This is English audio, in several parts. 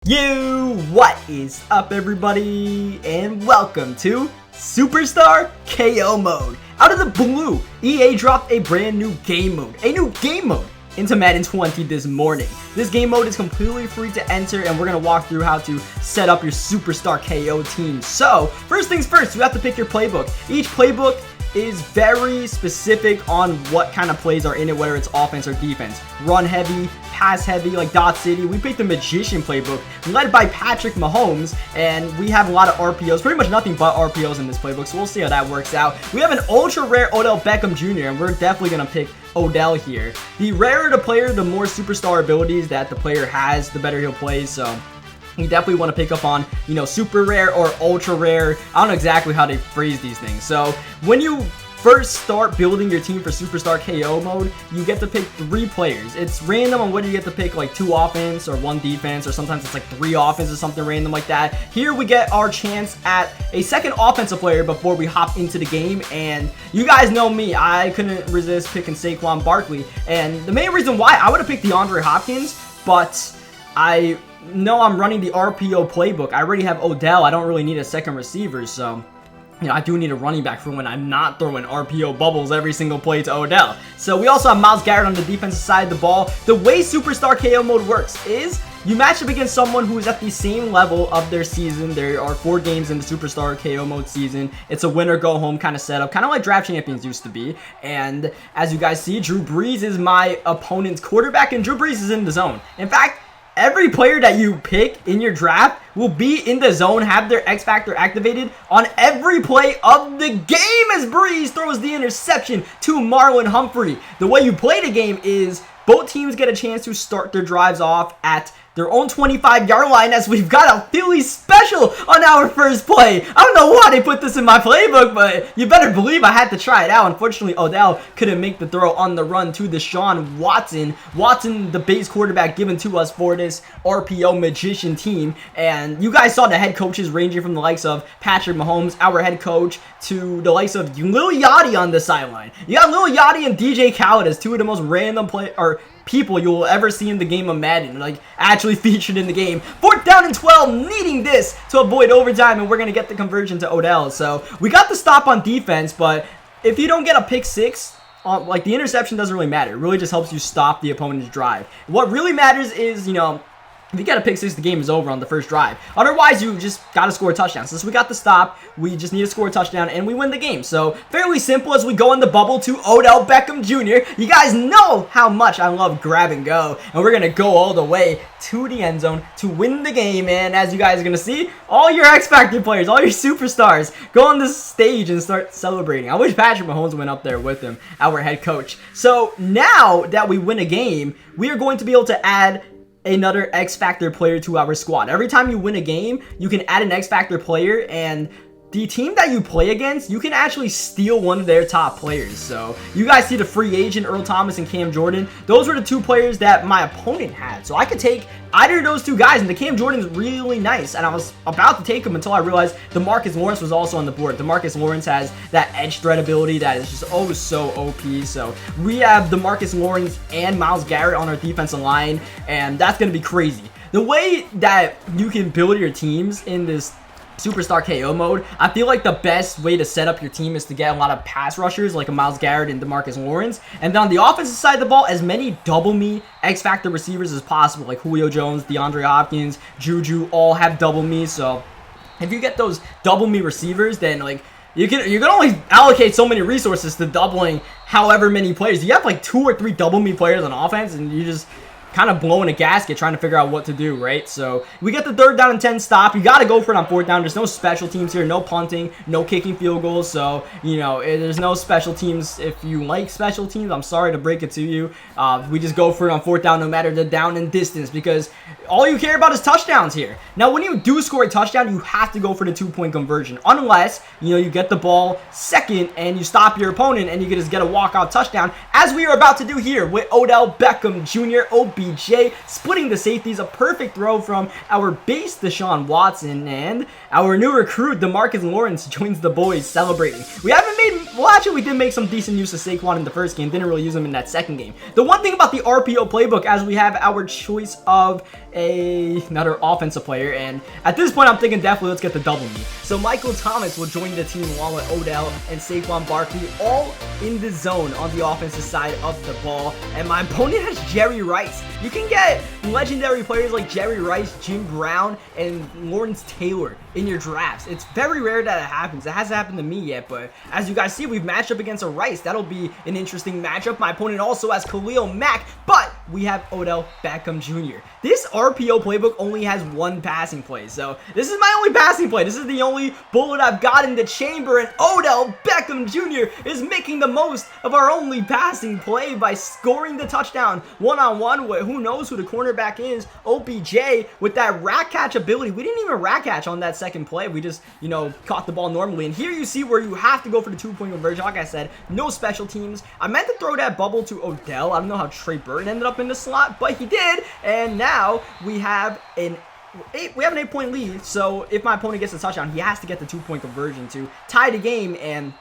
What is up, everybody, and welcome to Superstar KO Mode. Out of the blue, EA dropped a brand new game mode, into Madden 20 this morning. This game mode is completely free to enter, and we're going to walk through how to set up your Superstar KO team. So, first things first, you have to pick your playbook. Each playbook is very specific on what kind of plays are in it, whether it's offense or defense. Run heavy, pass heavy, like Dot City. We picked the Magician playbook, led by Patrick Mahomes, and we have a lot of RPOs, pretty much nothing but RPOs in this playbook, so we'll see how that works out. We have an ultra rare Odell Beckham Jr., and we're definitely going to pick Odell here. The rarer the player, the more superstar abilities that the player has, the better he'll play, so you definitely want to pick up on, super rare or ultra rare. I don't know exactly how they phrase these things. So when you first start building your team for Superstar KO mode, you get to pick 3 players. It's random on whether you get to pick like 2 offense or 1 defense, or sometimes it's like 3 offense or something random like that. Here we get our chance at a second offensive player before we hop into the game, and you guys know me, I couldn't resist picking Saquon Barkley, and the main reason why I would have picked DeAndre Hopkins, but I know I'm running the RPO playbook. I already have Odell. I don't really need a second receiver, so I do need a running back for when I'm not throwing RPO bubbles every single play to Odell. So we also have Myles Garrett on the defensive side of the ball. The way Superstar KO mode works is you match up against someone who is at the same level of their season. There are 4 games in the Superstar KO mode season. It's a win or go home kind of setup, kind of like Draft Champions used to be. And as you guys see, Drew Brees is my opponent's quarterback, and Drew Brees is in the zone. In fact, every player that you pick in your draft will be in the zone, have their X Factor activated on every play of the game as Brees throws the interception to Marlon Humphrey. The way you play the game is both teams get a chance to start their drives off at their own 25-yard line, as we've got a Philly special on our first play. I don't know why they put this in my playbook, but you better believe I had to try it out. Unfortunately, Odell couldn't make the throw on the run to Deshaun Watson. Watson, the base quarterback given to us for this RPO Magician team. And you guys saw the head coaches ranging from the likes of Patrick Mahomes, our head coach, to the likes of Lil Yachty on the sideline. You got Lil Yachty and DJ Khaled as 2 of the most random people you will ever see in the game of Madden, like actually featured in the game. 4th down and 12, needing this to avoid overtime, and we're gonna get the conversion to Odell. So we got the stop on defense, but if you don't get a pick 6, like the interception doesn't really matter. It really just helps you stop the opponent's drive. What really matters is, if you get a pick 6, the game is over on the first drive. Otherwise, you just got to score a touchdown. Since we got the stop, we just need to score a touchdown, and we win the game. So, fairly simple as we go in the bubble to Odell Beckham Jr. You guys know how much I love grab and go, and we're going to go all the way to the end zone to win the game. And as you guys are going to see, all your X Factor players, all your superstars, go on this stage and start celebrating. I wish Patrick Mahomes went up there with him, our head coach. So, now that we win a game, we are going to be able to add another X Factor player to our squad. Every time you win a game, you can add an X Factor player, and the team that you play against, you can actually steal one of their top players. So you guys see the free agent Earl Thomas and Cam Jordan. Those were the 2 players that my opponent had. So I could take either of those 2 guys, and the Cam Jordan's really nice, and I was about to take him until I realized DeMarcus Lawrence was also on the board. DeMarcus Lawrence has that edge threat ability that is just so OP. So we have DeMarcus Lawrence and Myles Garrett on our defensive line, and that's going to be crazy. The way that you can build your teams in this Superstar KO mode, I feel like the best way to set up your team is to get a lot of pass rushers like a Myles Garrett and DeMarcus Lawrence, and then on the offensive side of the ball, as many double me X Factor receivers as possible, like Julio Jones, DeAndre Hopkins, Juju, all have double me. So if you get those double me receivers, then like you can only allocate so many resources to doubling however many players. You have like 2 or 3 double me players on offense, and you just kind of blowing a gasket trying to figure out what to do, right? So we get the 3rd down and 10 stop. You got to go for it on 4th down. There's no special teams here, no punting, no kicking field goals. So, there's no special teams. If you like special teams, I'm sorry to break it to you. We just go for it on 4th down no matter the down and distance, because all you care about is touchdowns here. Now, when you do score a touchdown, you have to go for the 2-point conversion, unless, you get the ball second and you stop your opponent and you can just get a walkout touchdown, as we are about to do here with Odell Beckham Jr., OBJ, splitting the safeties. A perfect throw from our base Deshaun Watson, and our new recruit DeMarcus Lawrence joins the boys celebrating. We haven't made, well, actually we did make some decent use of Saquon in the first game, didn't really use him in that second game. The one thing about the RPO playbook, as we have our choice of another offensive player, and at this point I'm thinking definitely let's get the double me. So Michael Thomas will join the team along with Odell and Saquon Barkley, all in the zone on the offensive side of the ball, and my opponent has Jerry Rice. You can get legendary players like Jerry Rice, Jim Brown, and Lawrence Taylor in your drafts. It's very rare that it happens. It hasn't happened to me yet, but as you guys see, we've matched up against a Rice. That'll be an interesting matchup. My opponent also has Khalil Mack, but we have Odell Beckham Jr. This RPO playbook only has one passing play, so this is my only passing play. This is the only bullet I've got in the chamber, and Odell Beckham Jr. is making the most of our only passing play by scoring the touchdown one-on-one with who knows who the cornerback is, OBJ, with that rat catch ability. We didn't even rat catch on that second play. We just, you know, caught the ball normally, and here you see where you have to go for the two-point conversion. Like I said, no special teams. I meant to throw that bubble to Odell. I don't know how Trey Burton ended up in the slot, but he did, and now we have an 8-point lead. So if my opponent gets a touchdown, he has to get the two-point conversion to tie the game, and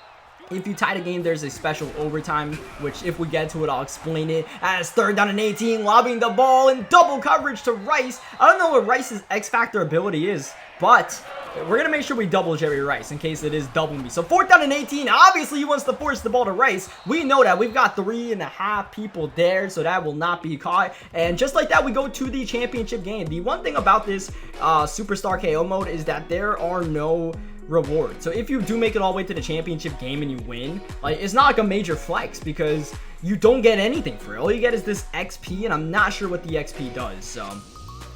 if you tie the game, there's a special overtime, which if we get to it, I'll explain it. As 3rd down and 18, lobbing the ball in double coverage to Rice. I don't know what Rice's X-Factor ability is, but we're going to make sure we double Jerry Rice in case it is double me. So 4th down and 18, obviously he wants to force the ball to Rice. We know that. We've got 3.5 people there, so that will not be caught. And just like that, we go to the championship game. The one thing about this Superstar KO mode is that there are no reward. So if you do make it all the way to the championship game and you win, like, it's not like a major flex because you don't get anything for it. All you get is this XP, and I'm not sure what the XP does. So,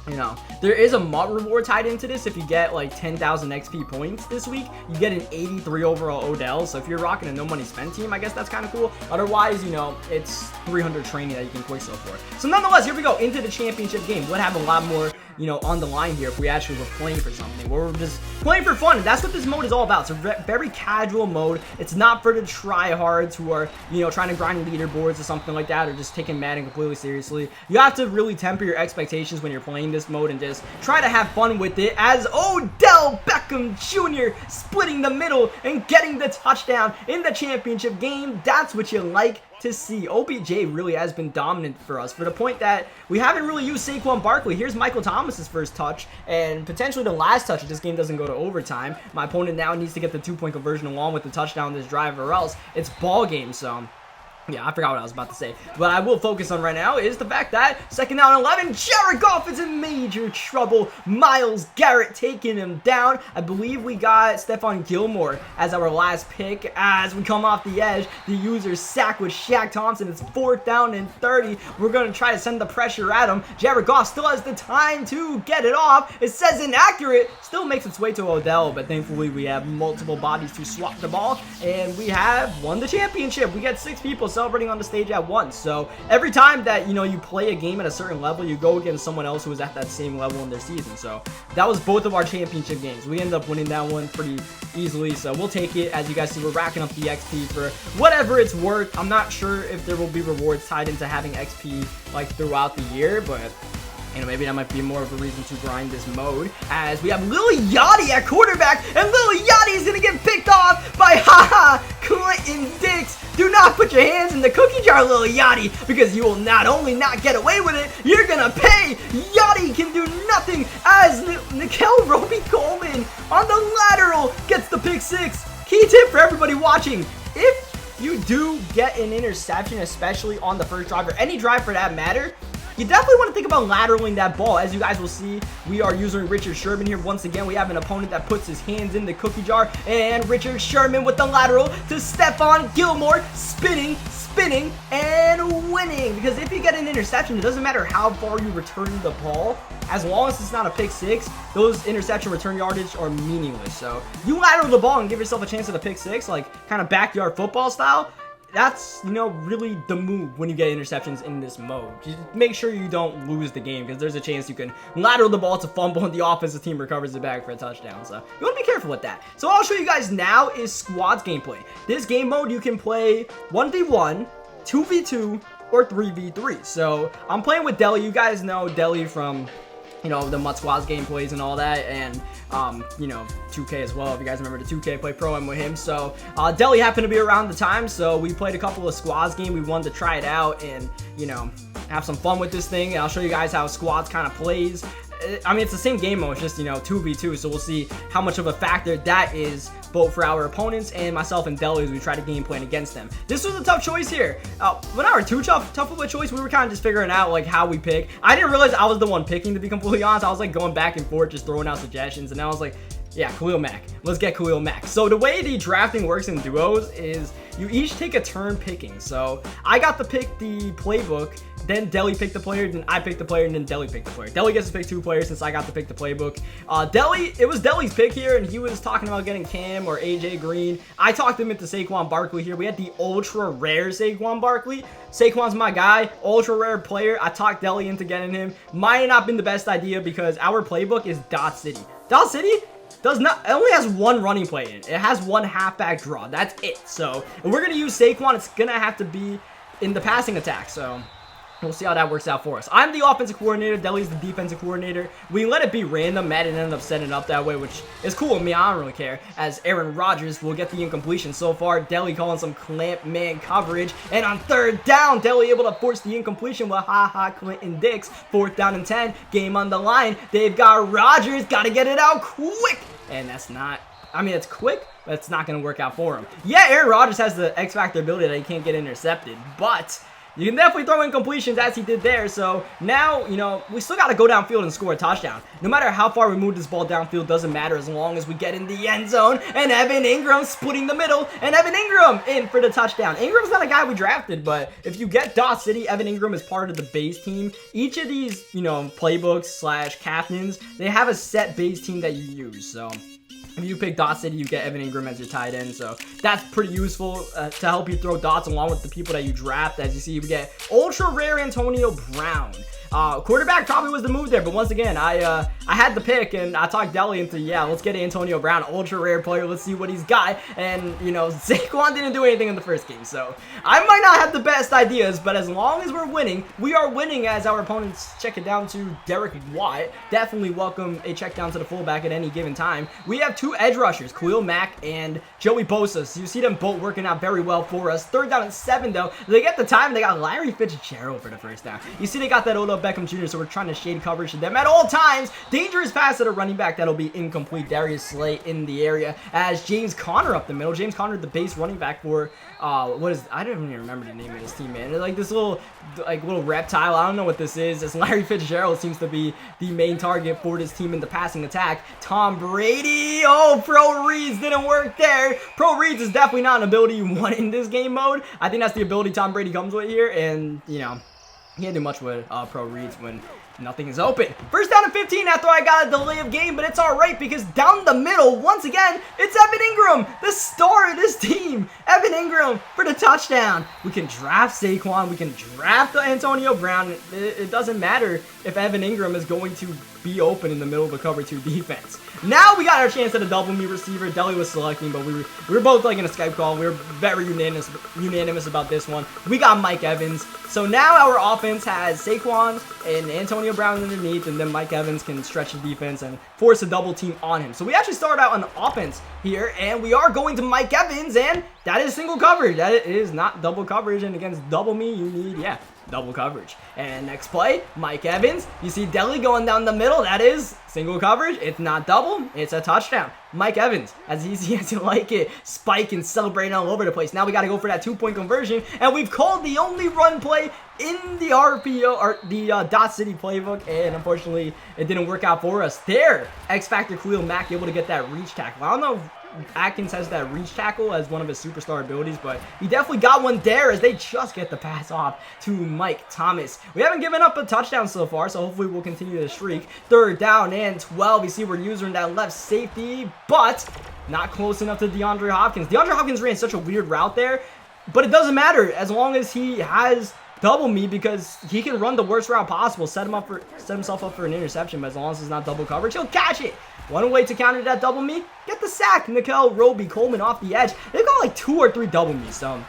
you know, there is a MUT reward tied into this. If you get like 10,000 XP points this week, you get an 83 overall Odell. So if you're rocking a no money spent team, I guess that's kind of cool. Otherwise, you know, it's 300 training that you can quick sell for. So nonetheless, here we go into the championship game. Would have a lot more, you know, on the line here if we actually were playing for something. We're just playing for fun, and that's what this mode is all about. It's a very casual mode. It's not for the tryhards who are, you know, trying to grind leaderboards or something like that, or just taking Madden completely seriously. You have to really temper your expectations when you're playing this mode and just try to have fun with it, as Odell Beckham Jr. splitting the middle and getting the touchdown in the championship game. That's what you like to see. OBJ really has been dominant for us, for the point that we haven't really used Saquon Barkley. Here's Michael Thomas's first touch, and potentially the last touch if this game doesn't go to overtime. My opponent now needs to get the two-point conversion along with the touchdown this drive, or else it's ball game. So yeah, I forgot what I was about to say. What I will focus on right now is the fact that 2nd down and 11, Jared Goff is in major trouble. Myles Garrett taking him down. I believe we got Stephon Gilmore as our last pick. As we come off the edge, the user sack with Shaq Thompson. It's 4th down and 30. We're going to try to send the pressure at him. Jared Goff still has the time to get it off. It says inaccurate. Still makes its way to Odell, but thankfully we have multiple bodies to swap the ball, and we have won the championship. We got 6 people celebrating on the stage at once. So every time that, you know, you play a game at a certain level, you go against someone else who is at that same level in their season. So that was both of our championship games. We ended up winning that one pretty easily, so we'll take it. As you guys see, we're racking up the XP for whatever it's worth. I'm not sure if there will be rewards tied into having XP like throughout the year, but you know, maybe that might be more of a reason to grind this mode, as we have Lil Yachty at quarterback, and Lil Yachty is going to get picked off by Clinton Dix. Do not put your hands in the cookie jar, Lil Yachty, because you will not only not get away with it, you're going to pay. Yachty can do nothing, as Nikel Roby-Coleman on the lateral gets the pick 6. Key tip for everybody watching: if you do get an interception, especially on the first drive, or any drive for that matter, you definitely want to think about lateraling that ball. As you guys will see, we are using Richard Sherman here. Once again, we have an opponent that puts his hands in the cookie jar, and Richard Sherman with the lateral to Stephon Gilmore, spinning, and winning. Because if you get an interception, it doesn't matter how far you return the ball. As long as it's not a pick 6, those interception return yardage are meaningless. So you lateral the ball and give yourself a chance at a pick 6, like kind of backyard football style. That's, you know, really the move when you get interceptions in this mode. Just make sure you don't lose the game, because there's a chance you can lateral the ball to fumble and the offensive team recovers it back for a touchdown. So you want to be careful with that. So all I'll show you guys now is squads gameplay. This game mode, you can play 1v1, 2v2, or 3v3. So I'm playing with Deli. You guys know Deli from you know, the MUT Squads gameplays and all that, and you know, 2K as well. If you guys remember the 2K, play Pro M with him. So Deli happened to be around the time, so we played a couple of Squads games. We wanted to try it out and, you know, have some fun with this thing. And I'll show you guys how Squads kind of plays. I mean, it's the same game mode, it's just, you know, 2v2, so we'll see how much of a factor that is both for our opponents and myself and Deli as we try to game plan against them. This was a tough choice here. When I were too tough of a choice, we were kind of just figuring out, like, how we pick. I didn't realize I was the one picking, to be completely honest. I was, like, going back and forth, just throwing out suggestions, and I was like, yeah, Khalil Mack. Let's get Khalil Mack. So the way the drafting works in duos is you each take a turn picking. So I got to pick the playbook, then Deli picked the player, then I picked the player, and then Deli picked the player. Deli gets to pick 2 players since I got to pick the playbook. It was Deli's pick here, and he was talking about getting Cam or AJ Green. I talked him into Saquon Barkley here. We had the ultra rare Saquon Barkley. Saquon's my guy, ultra rare player. I talked Deli into getting him. Might have not been the best idea because our playbook is Dot City. Dot City it only has 1 running play in it. It has 1 halfback draw. That's it. So if we're going to use Saquon, it's going to have to be in the passing attack. So we'll see how that works out for us. I'm the offensive coordinator. Deli's the defensive coordinator. We let it be random. Madden ended up setting it up that way, which is cool with me. I don't really care. As Aaron Rodgers will get the incompletion. So far, Deli calling some clamp man coverage. And on 3rd down, Deli able to force the incompletion with Clinton Dix. 4th down and 10. Game on the line. They've got Rodgers. Got to get it out quick. And that's not... I mean, it's quick, but it's not going to work out for him. Yeah, Aaron Rodgers has the X-Factor ability that he can't get intercepted, but you can definitely throw in completions as he did there. So now, you know, we still got to go downfield and score a touchdown. No matter how far we move this ball downfield, doesn't matter as long as we get in the end zone. And Evan Ingram splitting the middle, and Evan Ingram in for the touchdown. Ingram's not a guy we drafted, but if you get Dot City, Evan Ingram is part of the base team. Each of these, you know, playbooks slash captains, they have a set base team that you use. So if you pick Dot City, you get Evan Ingram as your tight end, so that's pretty useful to help you throw dots along with the people that you draft. As you see, we get ultra rare Antonio Brown. Quarterback probably was the move there, but once again, I had the pick, and I talked Deli into, yeah, let's get Antonio Brown, ultra rare player, let's see what he's got. And, you know, Saquon didn't do anything in the first game, so I might not have the best ideas, but as long as we're winning, we are winning as our opponents check it down to Derek Watt. Definitely welcome a check down to the fullback at any given time. We have 2 edge rushers, Khalil Mack and Joey Bosa, so you see them both working out very well for us. 3rd down and 7, though. They get the time, they got Larry Fitzgerald for the 1st down. You see they got that Odell Beckham Jr., so we're trying to shade coverage to them at all times. Dangerous pass at a running back that'll be incomplete. Darius Slay in the area as James Conner up the middle. James Conner, the base running back for I don't even remember the name of this team, man. It's like this little reptile. I don't know what this is. This Larry Fitzgerald seems to be the main target for this team in the passing attack. Tom Brady. Oh, Pro Reads didn't work there. Pro Reads is definitely not an ability you want in this game mode. I think that's the ability Tom Brady comes with here, and you know, he can't do much with Pro Reads when nothing is open. 1st down and 15 after I got a delay of game, but it's alright because down the middle, once again, it's Evan Ingram, the star of this team. Evan Ingram for the touchdown. We can draft Saquon. We can draft Antonio Brown. It doesn't matter if Evan Ingram is going to be open in the middle of a cover 2 defense. Now we got our chance at a double me receiver. Deli was selecting, but we were both like in a Skype call. We were very unanimous about this one. We got Mike Evans. So now our offense has Saquon and Antonio Brown underneath, and then Mike Evans can stretch the defense and force a double team on him. So we actually start out on offense here, and we are going to Mike Evans, and that is single coverage. That is not double coverage, and against double me, you need, yeah, double coverage. And next play, Mike Evans. You see Deli going down the middle. That is single coverage. It's not double. It's a touchdown. Mike Evans, as easy as you like it, spiking, celebrating all over the place. Now we got to go for that 2-point conversion, and we've called the only run play in the RPO, or the Dot City playbook, and unfortunately, it didn't work out for us. There, X-Factor Khalil Mack able to get that reach tackle. I don't know if Atkins has that reach tackle as one of his superstar abilities, but he definitely got one there as they just get the pass off to Mike Thomas. We haven't given up a touchdown so far, so hopefully we'll continue the streak. 3rd down and 12. You see we're using that left safety, but not close enough to DeAndre Hopkins. DeAndre Hopkins ran such a weird route there, but it doesn't matter as long as he has double me, because he can run the worst route possible, set himself up for an interception, but as long as it's not double coverage, he'll catch it. One way to counter that double me, get the sack. Nickel Roby Coleman off the edge. They've got like 2 or 3 double me, so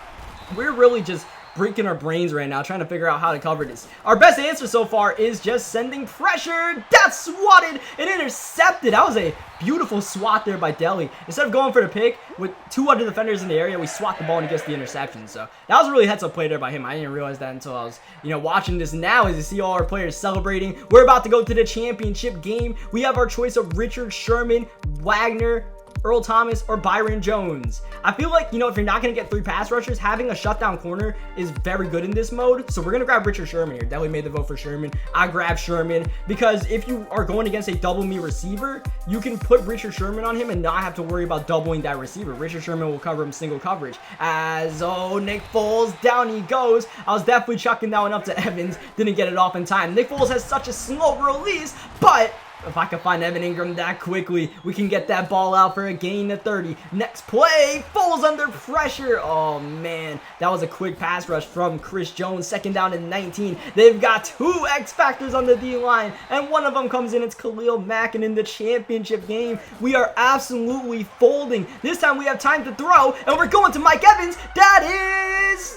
we're really just breaking our brains right now trying to figure out how to cover this. Our best answer so far is just sending pressure. That's swatted and intercepted. That was a beautiful swat there by Deli. Instead of going for the pick with 2 other defenders in the area, we swat the ball and he gets the interception. So that was a really heads-up play there by him. I didn't realize that until I was, watching this now as you see all our players celebrating. We're about to go to the championship game. We have our choice of Richard Sherman, Wagner, Earl Thomas, or Byron Jones. I feel like, if you're not going to get 3 pass rushers, having a shutdown corner is very good in this mode. So we're going to grab Richard Sherman here. Definitely made the vote for Sherman. I grabbed Sherman because if you are going against a double me receiver, you can put Richard Sherman on him and not have to worry about doubling that receiver. Richard Sherman will cover him single coverage. Nick Foles, down he goes. I was definitely chucking that one up to Evans. Didn't get it off in time. Nick Foles has such a slow release, but if I can find Evan Ingram that quickly, we can get that ball out for a gain of 30. Next play, Foles under pressure. Oh, man. That was a quick pass rush from Chris Jones. 2nd down and 19. They've got 2 X Factors on the D-line, and one of them comes in. It's Khalil Mack, and in the championship game, we are absolutely folding. This time we have time to throw, and we're going to Mike Evans. That is...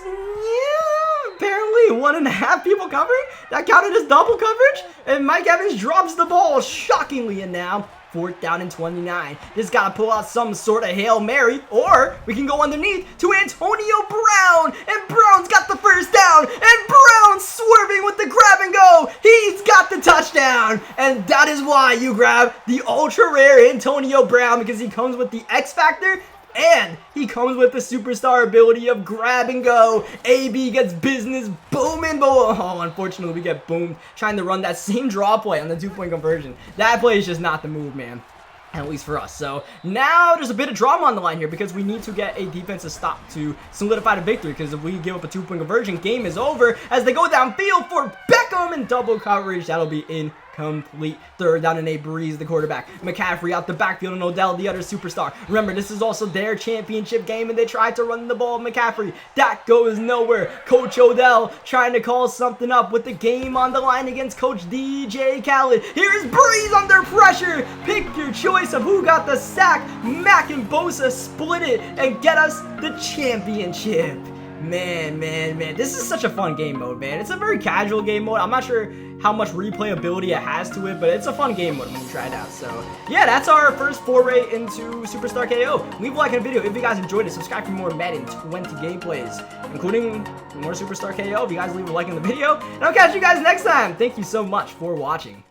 apparently 1.5 people covering. That counted as double coverage, and Mike Evans drops the ball shockingly. And now 4th down and 29. Just gotta pull out some sort of Hail Mary, or we can go underneath to Antonio Brown, and Brown's got the 1st down, and Brown swerving with the grab and go. He's got the touchdown, and that is why you grab the ultra rare Antonio Brown, because he comes with the X Factor. And he comes with the superstar ability of grab and go. AB gets business booming, but unfortunately we get boomed trying to run that same draw play on the 2-point conversion. That play is just not the move, man. At least for us. So now there's a bit of drama on the line here because we need to get a defensive stop to solidify the victory, because if we give up a 2-point conversion, game is over as they go downfield for Beckham in double coverage. That'll be incomplete. 3rd down and 8, Breeze, the quarterback. McCaffrey out the backfield, and Odell, the other superstar. Remember, this is also their championship game, and they tried to run the ball. McCaffrey, that goes nowhere. Coach Odell trying to call something up with the game on the line against Coach DJ Khaled. Here's Breeze under pressure. Pick your choice of who got the sack. Mack and Bosa split it and get us the championship. Man, this is such a fun game mode, man. It's a very casual game mode. I'm not sure how much replayability it has to it, but it's a fun game mode when you try it out. So yeah, that's our first foray into Superstar KO. Leave a like on the video if you guys enjoyed it. Subscribe for more Madden 20 gameplays, including more Superstar KO if you guys leave a like on the video. And I'll catch you guys next time. Thank you so much for watching.